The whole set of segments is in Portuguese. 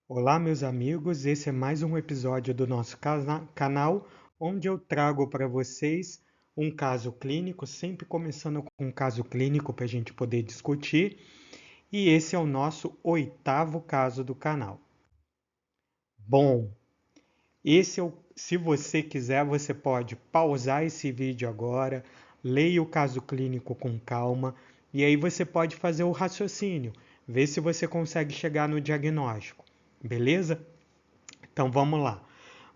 Olá, meus amigos. Esse é mais um episódio do nosso canal, onde eu trago para vocês um caso clínico, sempre começando com um caso clínico para a gente poder discutir. E esse é o nosso oitavo caso do canal. Bom, se você quiser, você pode pausar esse vídeo agora, leia o caso clínico com calma, e aí você pode fazer o raciocínio, ver se você consegue chegar no diagnóstico, beleza? Então vamos lá.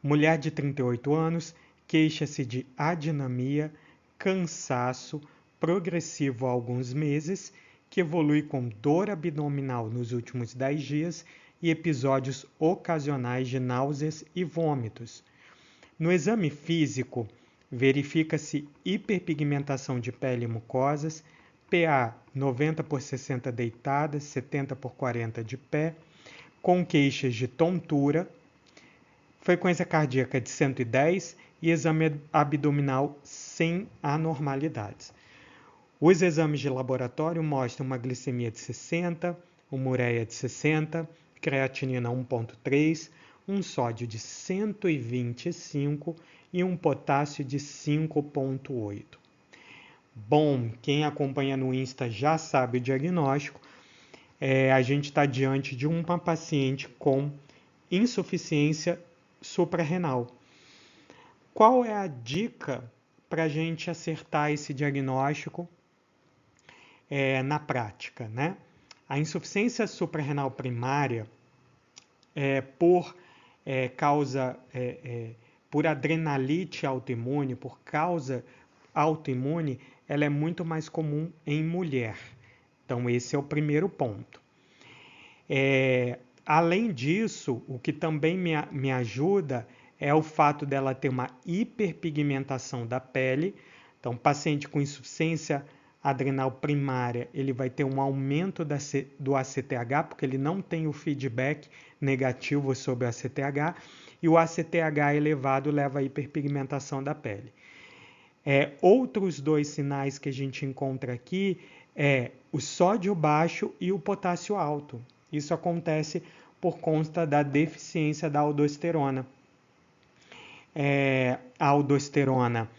Mulher de 38 anos queixa-se de adinamia, cansaço progressivo há alguns meses, que evolui com dor abdominal nos últimos 10 dias e episódios ocasionais de náuseas e vômitos. No exame físico, verifica-se hiperpigmentação de pele e mucosas, PA 90 por 60 deitada, 70 por 40 de pé, com queixas de tontura, frequência cardíaca de 110 e exame abdominal sem anormalidades. Os exames de laboratório mostram uma glicemia de 60, uma ureia de 60, creatinina 1,3, um sódio de 125 e um potássio de 5,8. Bom, quem acompanha no Insta já sabe o diagnóstico. A gente está diante de uma paciente com insuficiência suprarrenal. Qual é a dica para a gente acertar esse diagnóstico na prática, né? A insuficiência suprarrenal primária por causa por adrenalite autoimune, por causa autoimune, ela é muito mais comum em mulher. Então esse é o primeiro ponto. Além disso, o que também me ajuda é o fato dela ter uma hiperpigmentação da pele. Então, paciente com insuficiência adrenal primária, ele vai ter um aumento do ACTH, porque ele não tem o feedback negativo sobre o ACTH, e o ACTH elevado leva à hiperpigmentação da pele. Outros dois sinais que a gente encontra aqui é o sódio baixo e o potássio alto. Isso acontece por conta da deficiência da aldosterona. A aldosterona,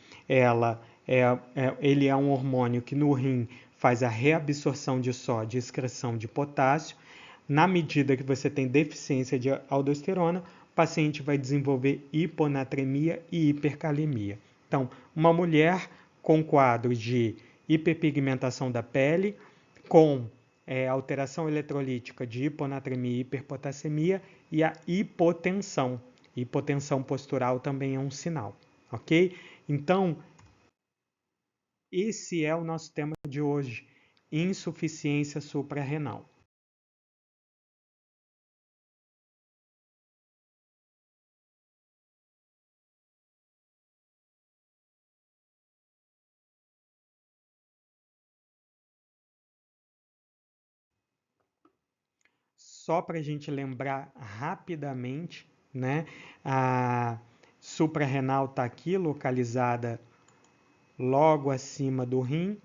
ele é um hormônio que no rim faz a reabsorção de sódio e excreção de potássio. Na medida que você tem deficiência de aldosterona, o paciente vai desenvolver hiponatremia e hipercalemia. Então, uma mulher com quadro de hiperpigmentação da pele, com alteração eletrolítica de hiponatremia e hiperpotassemia e a hipotensão. Hipotensão postural também é um sinal, ok? Então, esse é o nosso tema de hoje, insuficiência suprarrenal. Só para a gente lembrar rapidamente, né? A suprarrenal está aqui localizada logo acima do rim.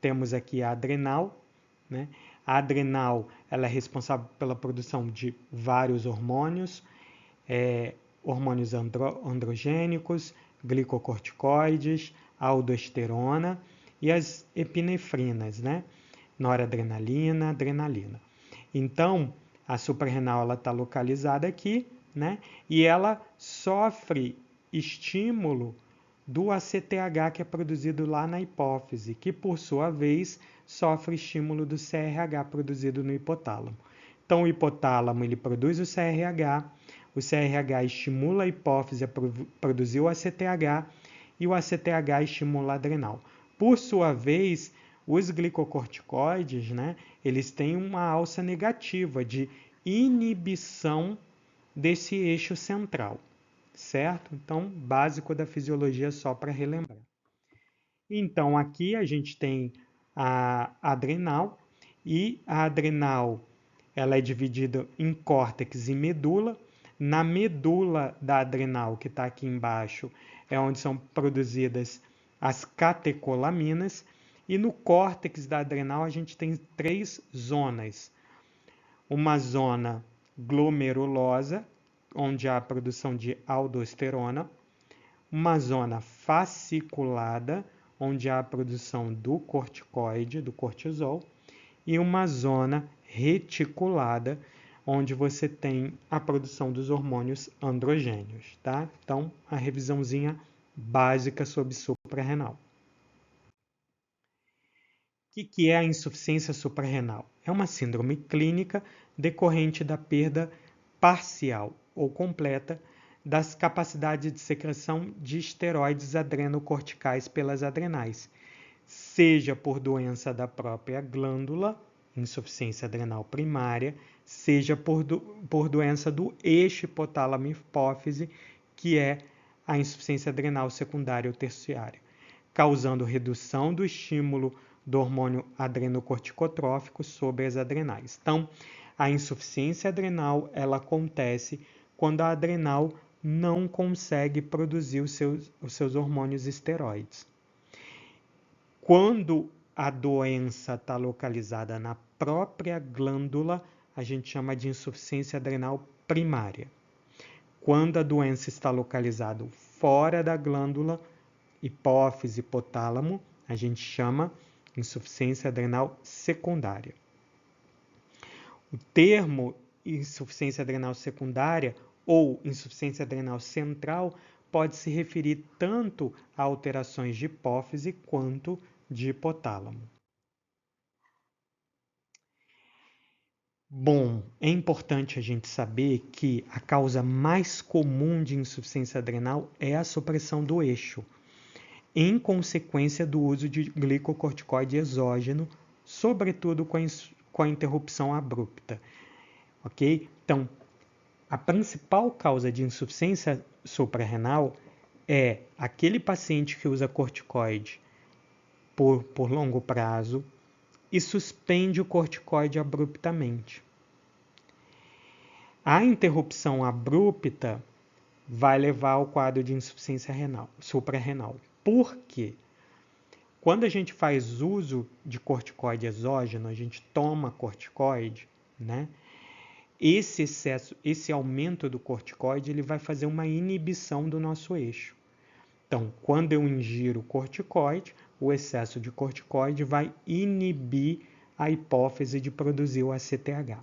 Temos aqui a adrenal, né? A adrenal ela é responsável pela produção de vários hormônios, hormônios androgênicos, glicocorticoides, aldosterona e as epinefrinas, né? Noradrenalina, adrenalina. Então, a suprarrenal está localizada aqui, né? E ela sofre estímulo do ACTH que é produzido lá na hipófise, que por sua vez sofre estímulo do CRH produzido no hipotálamo. Então o hipotálamo ele produz o CRH estimula a hipófise a produzir o ACTH e o ACTH estimula a adrenal. Por sua vez, os glicocorticoides, né, eles têm uma alça negativa de inibição desse eixo central, certo? Então, básico da fisiologia só para relembrar. Então, aqui a gente tem a adrenal e a adrenal ela é dividida em córtex e medula. Na medula da adrenal, que está aqui embaixo, é onde são produzidas as catecolaminas. E no córtex da adrenal a gente tem três zonas. Uma zona glomerulosa, onde há a produção de aldosterona, uma zona fasciculada, onde há a produção do corticoide, do cortisol, e uma zona reticulada, onde você tem a produção dos hormônios androgênios, tá? Então, a revisãozinha básica sobre suprarrenal. O que é a insuficiência suprarrenal? É uma síndrome clínica decorrente da perda parcial ou completa das capacidades de secreção de esteroides adrenocorticais pelas adrenais, seja por doença da própria glândula, insuficiência adrenal primária, seja por doença do eixo hipotálamo-hipófise, que é a insuficiência adrenal secundária ou terciária, causando redução do estímulo do hormônio adrenocorticotrófico sobre as adrenais. Então, a insuficiência adrenal ela acontece quando a adrenal não consegue produzir os seus hormônios esteroides. Quando a doença está localizada na própria glândula, a gente chama de insuficiência adrenal primária. Quando a doença está localizada fora da glândula, hipófise, hipotálamo, a gente chama insuficiência adrenal secundária. O termo insuficiência adrenal secundária ou insuficiência adrenal central pode se referir tanto a alterações de hipófise quanto de hipotálamo. Bom, é importante a gente saber que a causa mais comum de insuficiência adrenal é a supressão do eixo, em consequência do uso de glicocorticoide exógeno, sobretudo com a interrupção abrupta. Ok? Então, a principal causa de insuficiência suprarrenal é aquele paciente que usa corticoide por longo prazo e suspende o corticoide abruptamente. A interrupção abrupta vai levar ao quadro de insuficiência renal, suprarrenal. Por quê? Quando a gente faz uso de corticoide exógeno, a gente toma corticoide, né? Esse excesso, esse aumento do corticoide, ele vai fazer uma inibição do nosso eixo. Então, quando eu ingiro corticoide, o excesso de corticoide vai inibir a hipófise de produzir o ACTH.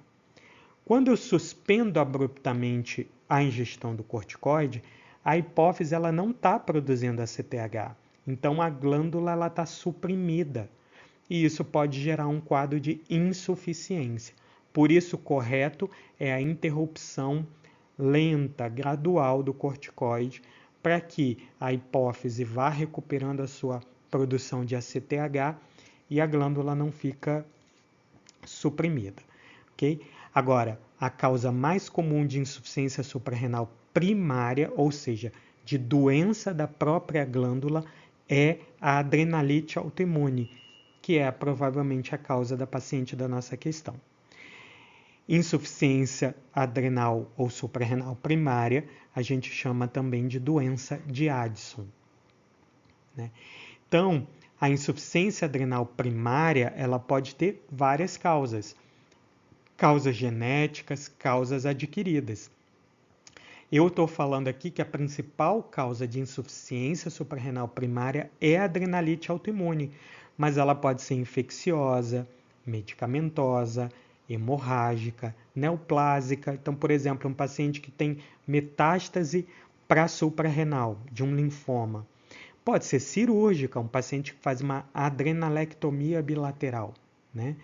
Quando eu suspendo abruptamente a ingestão do corticoide, a hipófise ela não está produzindo ACTH. Então, a glândula está suprimida. E isso pode gerar um quadro de insuficiência. Por isso, o correto é a interrupção lenta, gradual do corticoide, para que a hipófise vá recuperando a sua produção de ACTH e a glândula não fica suprimida. Okay? Agora, a causa mais comum de insuficiência suprarrenal primária, ou seja, de doença da própria glândula, é a adrenalite autoimune, que é provavelmente a causa da paciente da nossa questão. Insuficiência adrenal ou suprarrenal primária, a gente chama também de doença de Addison, né? Então, a insuficiência adrenal primária, ela pode ter várias causas. Causas genéticas, causas adquiridas. Eu estou falando aqui que a principal causa de insuficiência suprarrenal primária é a adrenalite autoimune, mas ela pode ser infecciosa, medicamentosa, hemorrágica, neoplásica. Então, por exemplo, um paciente que tem metástase para suprarrenal de um linfoma. Pode ser cirúrgica, um paciente que faz uma adrenalectomia bilateral, né?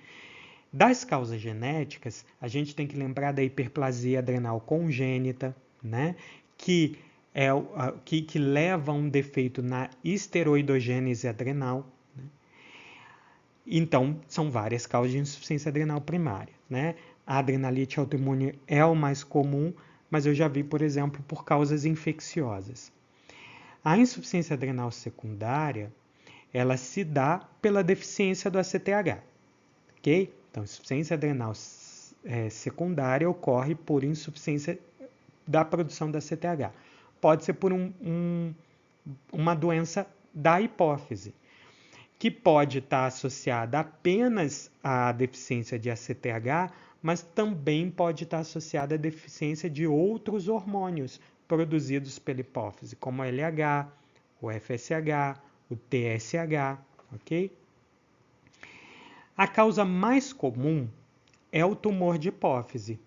Das causas genéticas, a gente tem que lembrar da hiperplasia adrenal congênita, né? que leva a um defeito na esteroidogênese adrenal. Né? Então, são várias causas de insuficiência adrenal primária. Né? A adrenalite autoimune é o mais comum, mas eu já vi, por exemplo, por causas infecciosas. A insuficiência adrenal secundária, ela se dá pela deficiência do ACTH, ok? Então, insuficiência adrenal secundária ocorre por insuficiência da produção da ACTH. Pode ser por uma doença da hipófise, que pode estar associada apenas à deficiência de ACTH, mas também pode estar associada à deficiência de outros hormônios produzidos pela hipófise, como o LH, o FSH, o TSH, ok? A causa mais comum é o tumor de hipófise,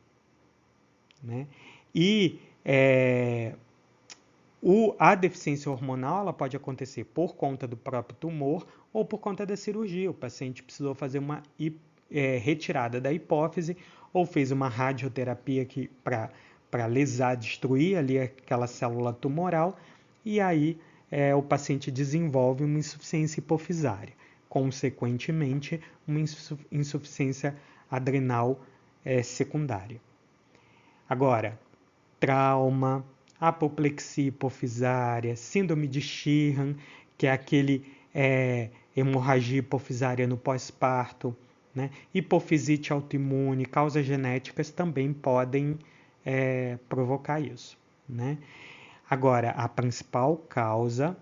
né? E a deficiência hormonal ela pode acontecer por conta do próprio tumor ou por conta da cirurgia. O paciente precisou fazer uma retirada da hipófise ou fez uma radioterapia para lesar, destruir ali aquela célula tumoral, e aí o paciente desenvolve uma insuficiência hipofisária, consequentemente uma insuficiência adrenal secundária. Agora, trauma, apoplexia hipofisária, síndrome de Sheehan, que é aquele hemorragia hipofisária no pós-parto, né? Hipofisite autoimune, causas genéticas também podem provocar isso, né? Agora, a principal causa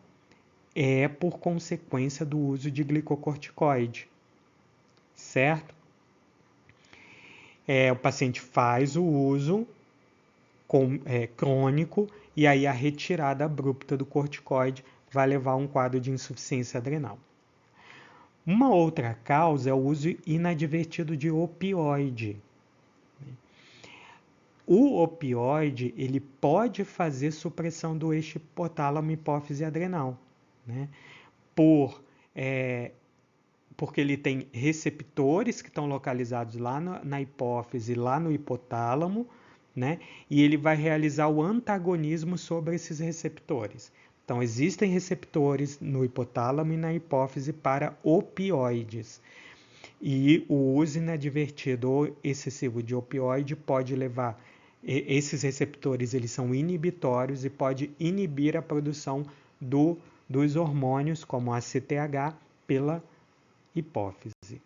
é por consequência do uso de glicocorticoide, certo? O paciente faz o uso crônico, e aí a retirada abrupta do corticoide vai levar a um quadro de insuficiência adrenal. Uma outra causa é o uso inadvertido de opioide. O opioide ele pode fazer supressão do eixo hipotálamo hipófise adrenal, né? Porque ele tem receptores que estão localizados lá na hipófise, lá no hipotálamo, né? E ele vai realizar o antagonismo sobre esses receptores. Então, existem receptores no hipotálamo e na hipófise para opioides. E o uso inadvertido ou excessivo de opioide pode levar... Esses receptores eles são inibitórios e pode inibir a produção dos hormônios, como a ACTH, pela hipófise.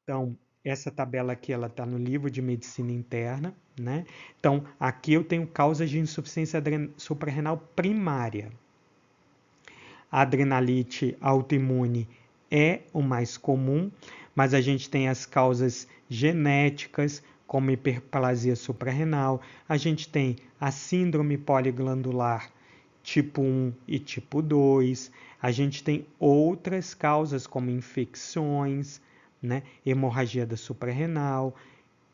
Então, essa tabela aqui ela está no livro de medicina interna, né? Então, aqui eu tenho causas de insuficiência suprarrenal primária. A adrenalite autoimune é o mais comum, mas a gente tem as causas genéticas, como hiperplasia suprarrenal, a gente tem a síndrome poliglandular tipo 1 e tipo 2, a gente tem outras causas como infecções, né? Hemorragia da suprarrenal,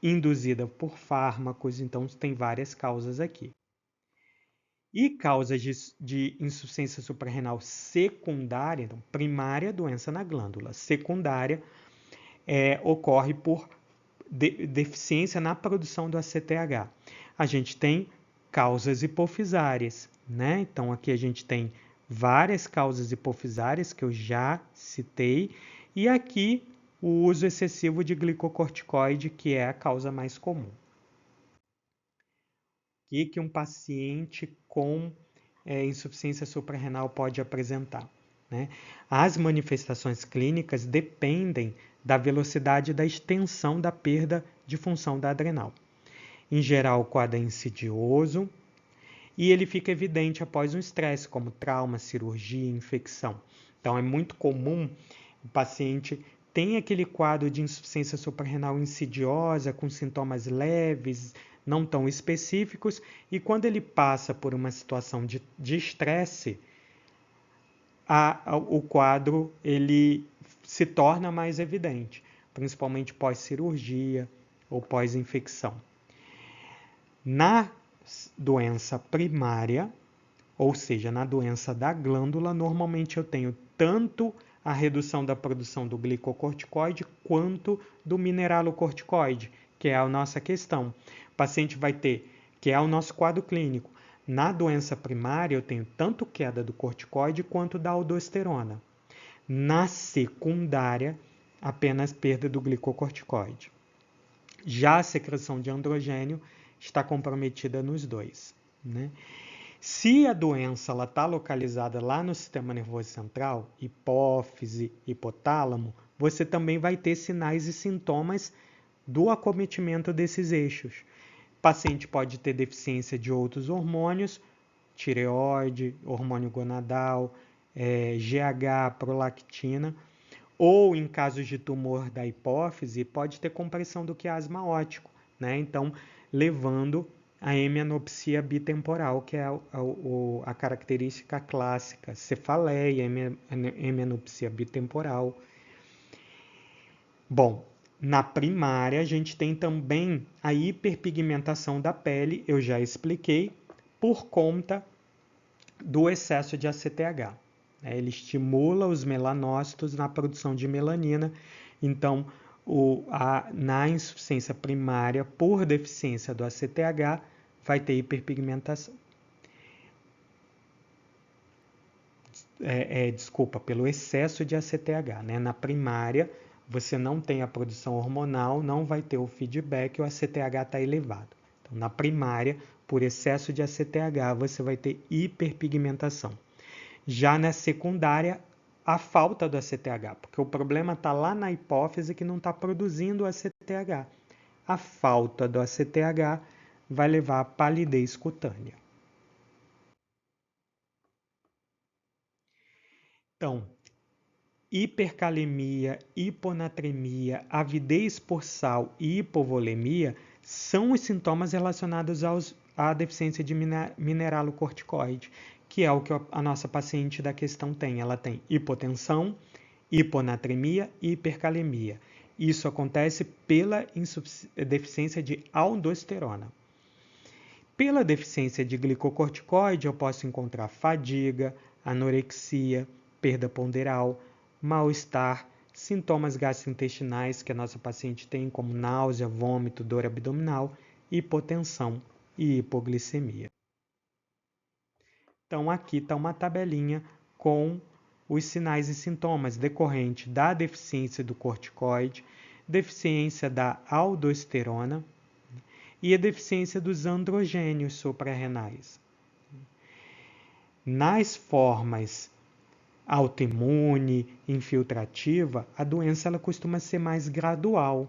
induzida por fármacos, então tem várias causas aqui. E causas de insuficiência suprarrenal secundária, então primária, doença na glândula, secundária, ocorre por deficiência na produção do ACTH. A gente tem causas hipofisárias, né? Então aqui a gente tem várias causas hipofisárias que eu já citei, e aqui o uso excessivo de glicocorticoide, que é a causa mais comum. O que um paciente com insuficiência suprarrenal pode apresentar, né? As manifestações clínicas dependem da velocidade da extensão da perda de função da adrenal. Em geral, o quadro é insidioso e ele fica evidente após um estresse, como trauma, cirurgia, infecção. Então, é muito comum o paciente ter aquele quadro de insuficiência suprarrenal insidiosa, com sintomas leves, não tão específicos, e quando ele passa por uma situação de estresse, o quadro ele se torna mais evidente, principalmente pós-cirurgia ou pós-infecção. Na doença primária, ou seja, na doença da glândula, normalmente eu tenho tanto a redução da produção do glicocorticoide quanto do mineralocorticoide, que é a nossa questão. O paciente vai ter, que é o nosso quadro clínico. Na doença primária, eu tenho tanto queda do corticoide quanto da aldosterona. Na secundária, apenas perda do glicocorticoide. Já a secreção de androgênio está comprometida nos dois, né? Se a doença está localizada lá no sistema nervoso central, hipófise, hipotálamo, você também vai ter sinais e sintomas do acometimento desses eixos. O paciente pode ter deficiência de outros hormônios, tireoide, hormônio gonadal, GH, prolactina, ou em casos de tumor da hipófise, pode ter compressão do quiasma óptico, né? Então, levando a hemianopsia bitemporal, que é a característica clássica, cefaleia, hemianopsia bitemporal. Bom, na primária a gente tem também a hiperpigmentação da pele, eu já expliquei, por conta do excesso de ACTH. Ele estimula os melanócitos na produção de melanina, então na insuficiência primária por deficiência do ACTH vai ter hiperpigmentação. Desculpa, pelo excesso de ACTH, né? Na primária você não tem a produção hormonal, não vai ter o feedback, o ACTH está elevado. Então, na primária, por excesso de ACTH, você vai ter hiperpigmentação. Já na secundária, a falta do ACTH, porque o problema está lá na hipófise que não está produzindo o ACTH. A falta do ACTH vai levar à palidez cutânea. Então, hipercalemia, hiponatremia, avidez por sal e hipovolemia são os sintomas relacionados à deficiência de mineralocorticoide, que é o que a nossa paciente da questão tem. Ela tem hipotensão, hiponatremia e hipercalemia. Isso acontece pela deficiência de aldosterona. Pela deficiência de glicocorticoide, eu posso encontrar fadiga, anorexia, perda ponderal, mal-estar, sintomas gastrointestinais que a nossa paciente tem, como náusea, vômito, dor abdominal, hipotensão e hipoglicemia. Então, aqui está uma tabelinha com os sinais e sintomas decorrentes da deficiência do corticoide, deficiência da aldosterona e a deficiência dos androgênios suprarrenais. Nas formas autoimune, infiltrativa, a doença ela costuma ser mais gradual.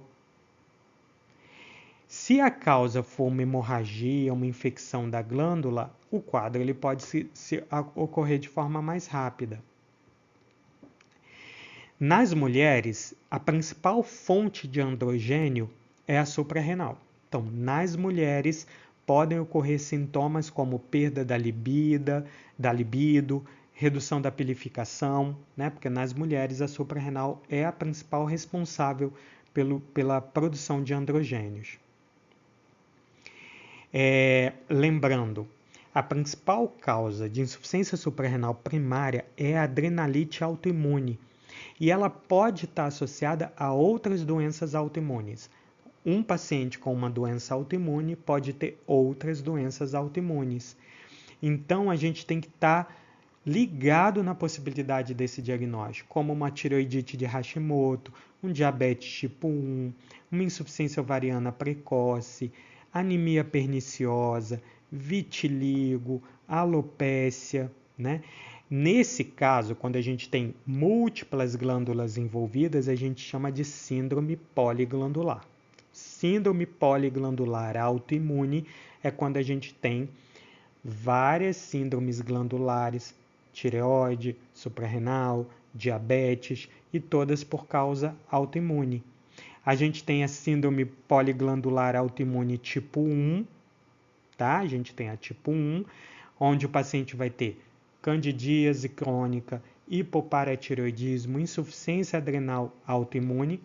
Se a causa for uma hemorragia, uma infecção da glândula, o quadro ele pode ocorrer de forma mais rápida. Nas mulheres, a principal fonte de androgênio é a suprarrenal. Então, nas mulheres, podem ocorrer sintomas como perda da libido, redução da pilificação, né? Porque nas mulheres a suprarrenal é a principal responsável pela produção de androgênios. Lembrando, a principal causa de insuficiência suprarrenal primária é a adrenalite autoimune e ela pode estar associada a outras doenças autoimunes. Um paciente com uma doença autoimune pode ter outras doenças autoimunes. Então, a gente tem que estar ligado na possibilidade desse diagnóstico, como uma tireoidite de Hashimoto, um diabetes tipo 1, uma insuficiência ovariana precoce, anemia perniciosa, vitiligo, alopécia, né? Nesse caso, quando a gente tem múltiplas glândulas envolvidas, a gente chama de síndrome poliglandular. Síndrome poliglandular autoimune é quando a gente tem várias síndromes glandulares, tireoide, suprarrenal, diabetes e todas por causa autoimune. A gente tem a síndrome poliglandular autoimune tipo 1, tá? A gente tem a tipo 1, onde o paciente vai ter candidíase crônica, hipoparatireoidismo, insuficiência adrenal autoimune.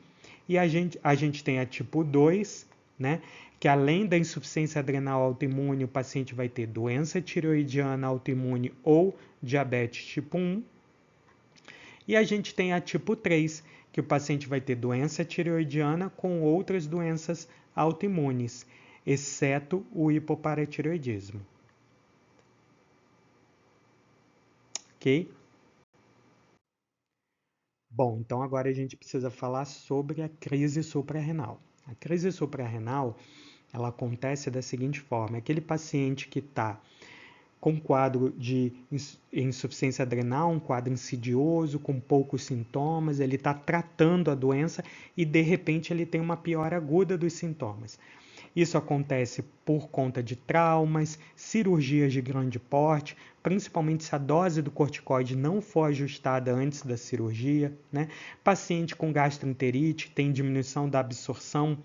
E a gente tem a tipo 2, né? Que além da insuficiência adrenal autoimune, o paciente vai ter doença tireoidiana autoimune ou diabetes tipo 1. E a gente tem a tipo 3, que o paciente vai ter doença tireoidiana com outras doenças autoimunes, exceto o hipoparatireoidismo. Ok? Bom, então agora a gente precisa falar sobre a crise suprarrenal. A crise suprarrenal, ela acontece da seguinte forma: aquele paciente que está com quadro de insuficiência adrenal, um quadro insidioso, com poucos sintomas, ele está tratando a doença e de repente ele tem uma piora aguda dos sintomas. Isso acontece por conta de traumas, cirurgias de grande porte, principalmente se a dose do corticoide não for ajustada antes da cirurgia, né? Paciente com gastroenterite tem diminuição da absorção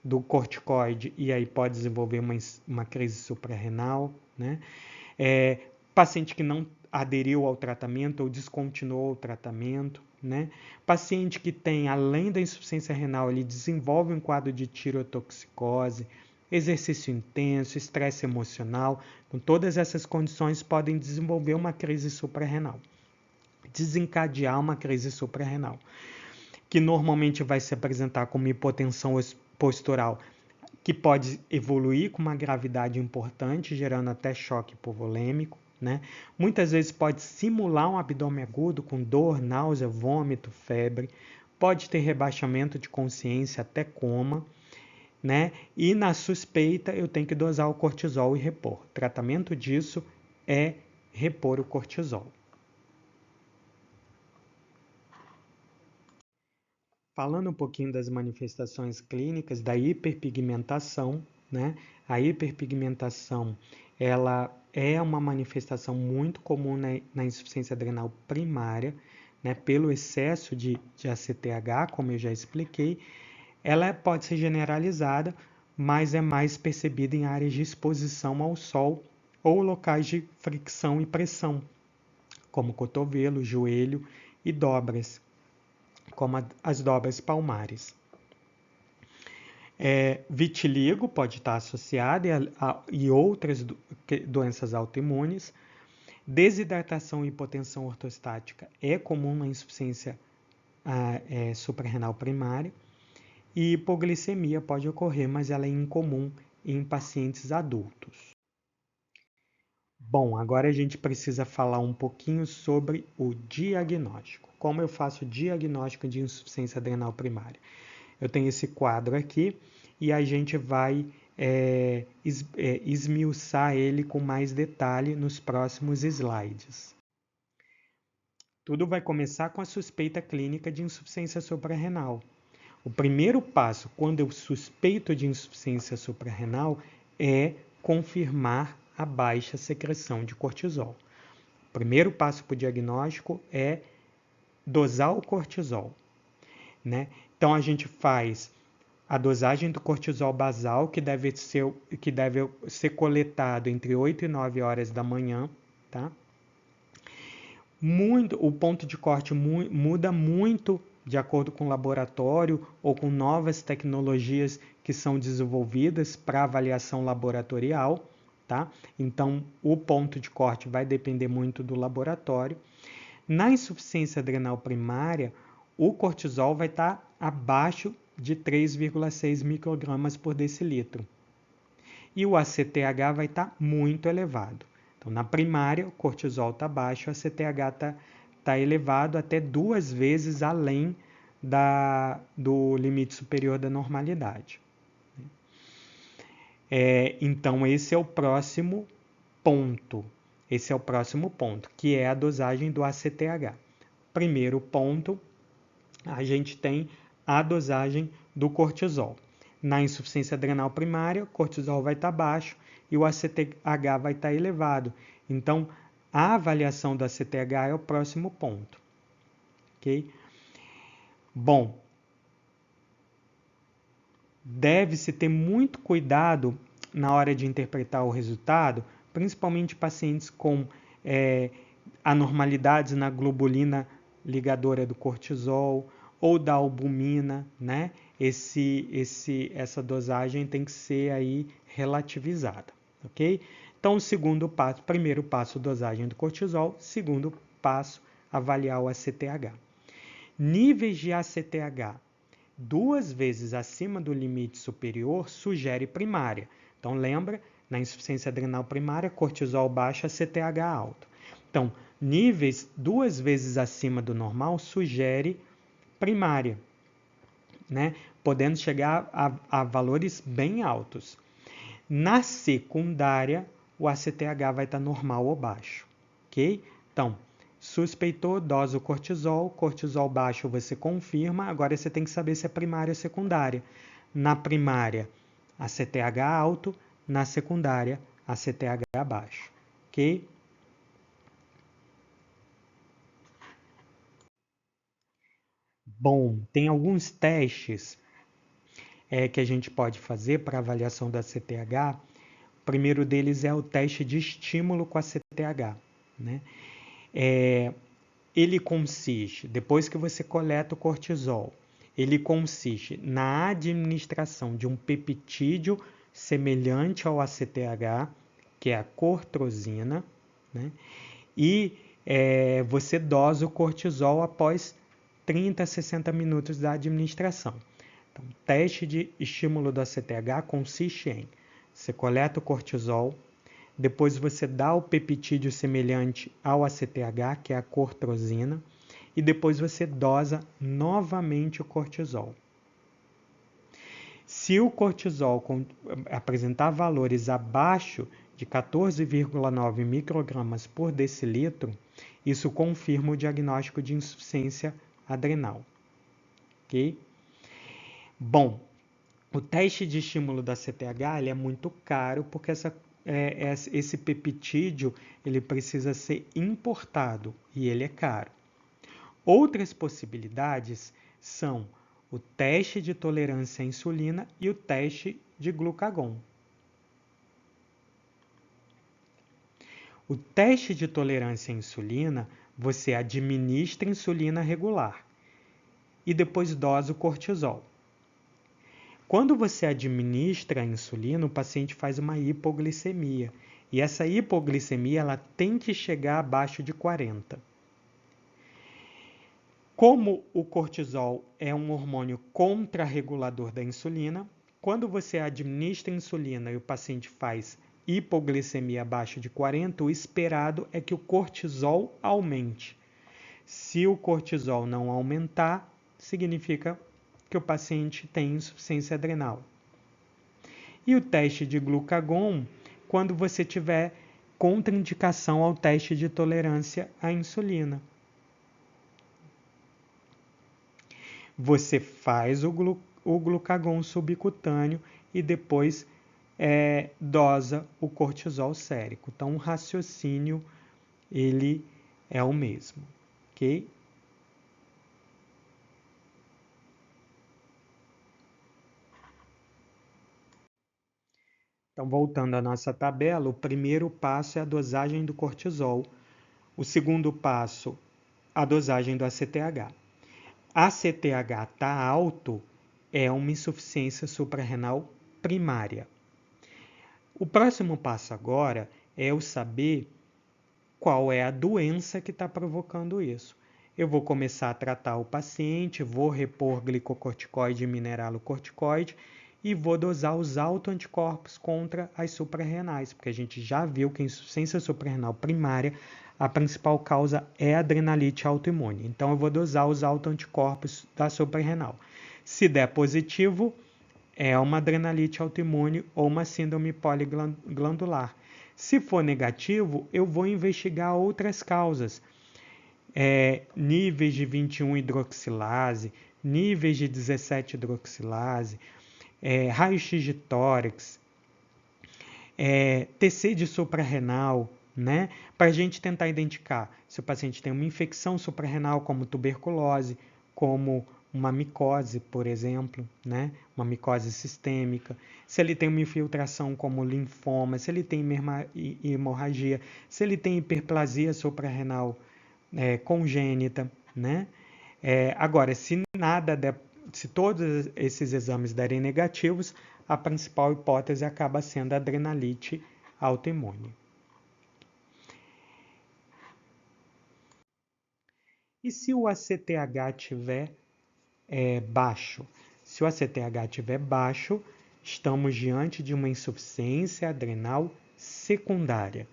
do corticoide e aí pode desenvolver uma crise suprarrenal, né? Paciente que não aderiu ao tratamento ou descontinuou o tratamento, né? Paciente que tem, além da insuficiência renal, ele desenvolve um quadro de tirotoxicose, exercício intenso, estresse emocional. Então, todas essas condições podem desenvolver uma crise suprarrenal, desencadear uma crise suprarrenal, que normalmente vai se apresentar como hipotensão postural, que pode evoluir com uma gravidade importante, gerando até choque hipovolêmico, né? Muitas vezes pode simular um abdômen agudo com dor, náusea, vômito, febre, pode ter rebaixamento de consciência até coma, né? E na suspeita eu tenho que dosar o cortisol e repor. O tratamento disso é repor o cortisol. Falando um pouquinho das manifestações clínicas da hiperpigmentação, né? A hiperpigmentação, ela é uma manifestação muito comum na insuficiência adrenal primária, né? Pelo excesso de ACTH, como eu já expliquei. Ela pode ser generalizada, mas é mais percebida em áreas de exposição ao sol ou locais de fricção e pressão, como cotovelo, joelho e dobras, como as dobras palmares. Vitiligo pode estar associado e outras doenças autoimunes. Desidratação e hipotensão ortostática é comum na insuficiência suprarrenal primária. E hipoglicemia pode ocorrer, mas ela é incomum em pacientes adultos. Bom, agora a gente precisa falar um pouquinho sobre o diagnóstico. Como eu faço o diagnóstico de insuficiência adrenal primária? Eu tenho esse quadro aqui e a gente vai esmiuçar ele com mais detalhe nos próximos slides. Tudo vai começar com a suspeita clínica de insuficiência suprarrenal. O primeiro passo, quando eu suspeito de insuficiência suprarrenal, é confirmar a baixa secreção de cortisol. O primeiro passo para o diagnóstico é dosar o cortisol, né? Então, a gente faz a dosagem do cortisol basal, que deve ser coletado entre 8 e 9 horas da manhã, tá? O ponto de corte muda muito de acordo com o laboratório ou com novas tecnologias que são desenvolvidas para avaliação laboratorial, tá? Então, o ponto de corte vai depender muito do laboratório. Na insuficiência adrenal primária, o cortisol vai estar abaixo de 3,6 microgramas por decilitro. E o ACTH vai estar muito elevado. Então, na primária, o cortisol está baixo, o ACTH está elevado até 2 vezes além do limite superior da normalidade. Então, esse é o próximo ponto. Esse é o próximo ponto, que é a dosagem do ACTH. Primeiro ponto, a gente tem a dosagem do cortisol. Na insuficiência adrenal primária, o cortisol vai estar baixo e o ACTH vai estar elevado. Então, a avaliação do ACTH é o próximo ponto. Ok? Bom, deve-se ter muito cuidado na hora de interpretar o resultado, principalmente pacientes com anormalidades na globulina ligadora do cortisol ou da albumina, né? Essa dosagem tem que ser aí relativizada, ok? Então, o segundo passo, primeiro passo, dosagem do cortisol, segundo passo, avaliar o ACTH. Níveis de ACTH 2 vezes acima do limite superior sugere primária. Então, lembra, na insuficiência adrenal primária, cortisol baixo, ACTH alto. Então, níveis 2 vezes acima do normal sugere primária, né? Podendo chegar a valores bem altos. Na secundária, o ACTH vai estar normal ou baixo, ok? Então, suspeitou, dosa o cortisol baixo você confirma, agora você tem que saber se é primária ou secundária. Na primária, ACTH alto, na secundária, ACTH baixo, ok? Bom, tem alguns testes que a gente pode fazer para avaliação da CTH. O primeiro deles é o teste de estímulo com a CTH, né? Ele consiste, depois que você coleta o cortisol, ele consiste na administração de um peptídeo semelhante ao ACTH, que é a cortrosina, né? E você dosa o cortisol após 30 a 60 minutos da administração. Então, o teste de estímulo do ACTH consiste em você coleta o cortisol, depois você dá o peptídeo semelhante ao ACTH, que é a cortrosina, e depois você dosa novamente o cortisol. Se o cortisol apresentar valores abaixo de 14,9 microgramas por decilitro, isso confirma o diagnóstico de insuficiência adrenal. Ok? Bom, o teste de estímulo da CTH ele é muito caro porque esse peptídeo ele precisa ser importado e ele é caro. Outras possibilidades são o teste de tolerância à insulina e o teste de glucagon. O teste de tolerância à insulina, você administra insulina regular e depois dosa o cortisol. Quando você administra a insulina, o paciente faz uma hipoglicemia. E essa hipoglicemia ela tem que chegar abaixo de 40. Como o cortisol é um hormônio contrarregulador da insulina, quando você administra insulina e o paciente faz hipoglicemia abaixo de 40, o esperado é que o cortisol aumente. Se o cortisol não aumentar, significa que o paciente tem insuficiência adrenal. E o teste de glucagon, quando você tiver contraindicação ao teste de tolerância à insulina. Você faz o glucagon subcutâneo e depois dosa o cortisol sérico. Então, o raciocínio ele é o mesmo, ok? Então, voltando à nossa tabela, o primeiro passo é a dosagem do cortisol. O segundo passo, a dosagem do ACTH. ACTH está alto, é uma insuficiência suprarrenal primária. O próximo passo agora é eu saber qual é a doença que está provocando isso. Eu vou começar a tratar o paciente, vou repor glicocorticoide e mineralocorticoide e vou dosar os autoanticorpos contra as suprarrenais, porque a gente já viu que a insuficiência suprarrenal primária, a principal causa é a adrenalite autoimune. Então, eu vou dosar os autoanticorpos da suprarrenal. Se der positivo, é uma adrenalite autoimune ou uma síndrome poliglandular. Se for negativo, eu vou investigar outras causas. Níveis de 21-hidroxilase, níveis de 17-hidroxilase, raio-x de tórax, TC de suprarrenal, né? Para a gente tentar identificar se o paciente tem uma infecção suprarrenal, como tuberculose, como uma micose, por exemplo, né? Uma micose sistêmica, se ele tem uma infiltração como linfoma, se ele tem hemorragia, se ele tem hiperplasia suprarrenal congênita, né? Agora, se todos esses exames derem negativos, a principal hipótese acaba sendo a adrenalite autoimune. E se o ACTH estiver baixo? Se o ACTH estiver baixo, estamos diante de uma insuficiência adrenal secundária.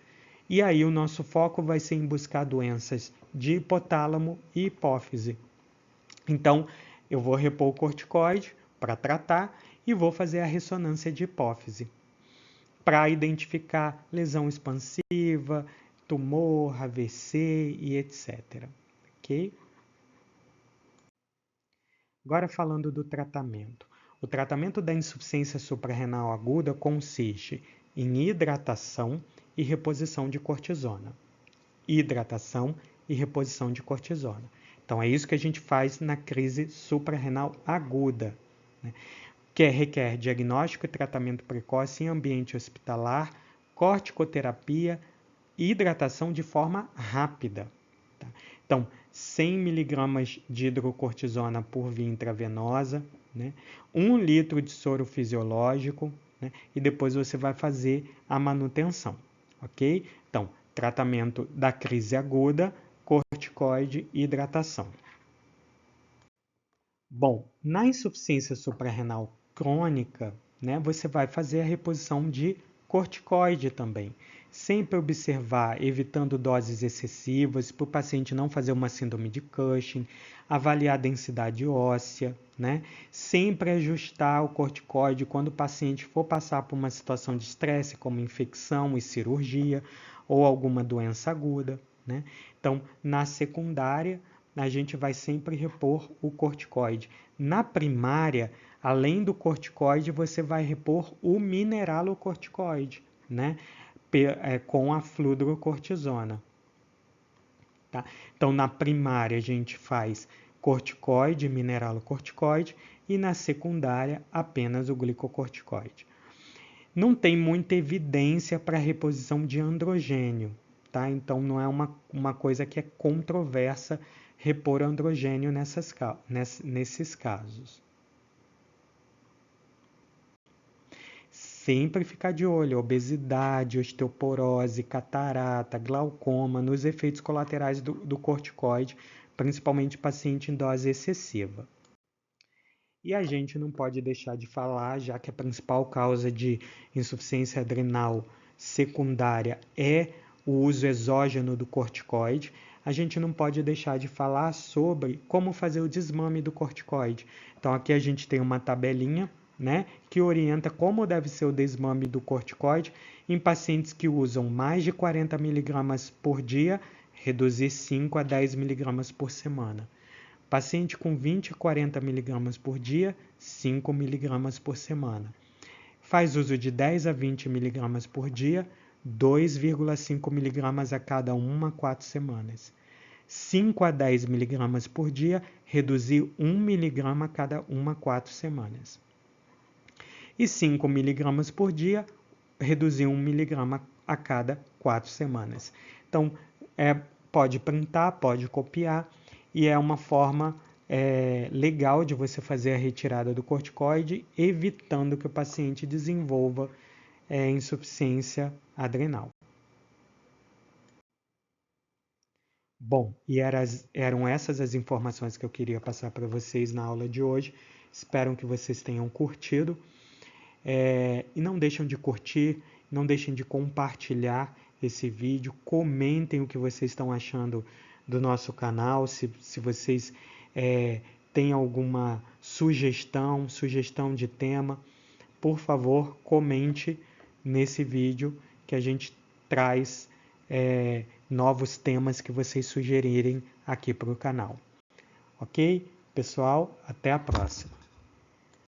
E aí o nosso foco vai ser em buscar doenças de hipotálamo e hipófise. Então, eu vou repor o corticoide para tratar e vou fazer a ressonância de hipófise para identificar lesão expansiva, tumor, AVC e etc. Ok? Agora falando do tratamento. O tratamento da insuficiência suprarrenal aguda consiste em hidratação e reposição de cortisona. Hidratação e reposição de cortisona. Então, é isso que a gente faz na crise suprarrenal aguda, né? Que requer diagnóstico e tratamento precoce em ambiente hospitalar, corticoterapia e hidratação de forma rápida. Tá? Então, 100 mg de hidrocortisona por via intravenosa, né? 1 litro de soro fisiológico, né? E depois você vai fazer a manutenção, ok? Então, tratamento da crise aguda, corticoide e hidratação. Bom, na insuficiência suprarrenal crônica, né, você vai fazer a reposição de corticoide também. Sempre observar, evitando doses excessivas, para o paciente não fazer uma síndrome de Cushing, avaliar a densidade óssea, né? Sempre ajustar o corticoide quando o paciente for passar por uma situação de estresse, como infecção e cirurgia, ou alguma doença aguda, né? Então, na secundária, a gente vai sempre repor o corticoide. Na primária, além do corticoide, você vai repor o mineralocorticoide, né? Com a fludrocortisona. Tá? Então, na primária, a gente faz corticoide, mineralocorticoide, e na secundária, apenas o glicocorticoide. Não tem muita evidência para a reposição de androgênio, tá? Então, não é uma coisa que é controversa repor androgênio nesses casos. Sempre ficar de olho, obesidade, osteoporose, catarata, glaucoma, nos efeitos colaterais do corticoide, principalmente paciente em dose excessiva. E a gente não pode deixar de falar, já que a principal causa de insuficiência adrenal secundária é o uso exógeno do corticoide, a gente não pode deixar de falar sobre como fazer o desmame do corticoide. Então aqui a gente tem uma tabelinha, né, que orienta como deve ser o desmame do corticoide em pacientes que usam mais de 40 mg por dia, reduzir 5 a 10 mg por semana. Paciente com 20 a 40 mg por dia, 5 mg por semana. Faz uso de 10 a 20 mg por dia, 2,5 mg a cada 1 a 4 semanas. 5 a 10 mg por dia, reduzir 1 mg a cada 1 a 4 semanas. E 5 mg por dia, reduzir 1 mg a cada 4 semanas. Então, pode printar, pode copiar, e é uma forma legal de você fazer a retirada do corticoide, evitando que o paciente desenvolva insuficiência adrenal. Bom, e eram essas as informações que eu queria passar para vocês na aula de hoje. Espero que vocês tenham curtido. E não deixem de curtir, não deixem de compartilhar esse vídeo. Comentem o que vocês estão achando do nosso canal. Se vocês têm alguma sugestão de tema, por favor, comente nesse vídeo que a gente traz novos temas que vocês sugerirem aqui para o canal. Ok? Pessoal, até a próxima.